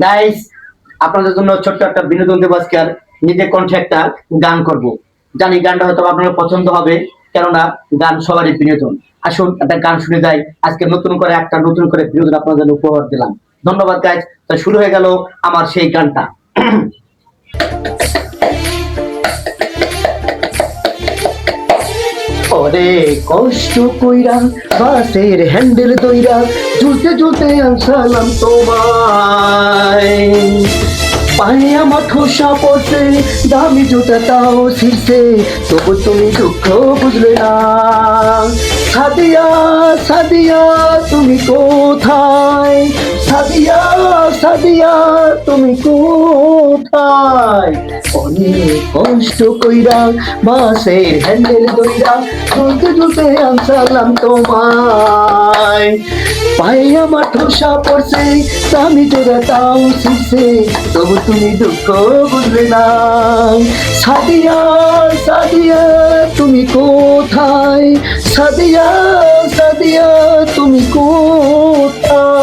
Guys, আপনাদের জন্য ছোট্ট একটা বিনোদন দেব আজকে। আর নিজে কণ্ঠে একটা গান করব। জানি গানটা হয়তো আপনার পছন্দ হবে, কেননা গান সবারই বিনোদন। আসুন একটা গান শুনে যাই। আজকে নতুন করে বিনোদন আপনাদের জন্য উপহার দিলাম। ধন্যবাদ গাইস। তো শুরু হয়ে গেল আমার সেই গানটা। ওরে কষ্ট কইরা বাসের হ্যান্ডেল দইরা ঝুলতে ঝুলতে আনসালাম তোমায়। পায়ে আমার ঠোসা পড়ছে, দামি জুতা তাও ছিঁড়ছে, তবু তুমি দুঃখ বুঝলে না। সাদিয়া সাদিয়া তুমি কোথায়? সাদিয়া সাদিয়া তুমি কোথায়? অনেক কষ্ট কইরা বাসের হ্যান্ডেল দইরা ঝুলতে ঝুলতে আনসালাম তোমায়। পায়ে আমার ঠোসা পড়ছে, দামি জোড়া তাও ছিঁড়ছে, তবু তুমি দুঃখ বুঝলে না। সাদিয়া সাদিয়া তুমি কোথায়? সাদিয়া সাদিয়া তুমি কোথায়?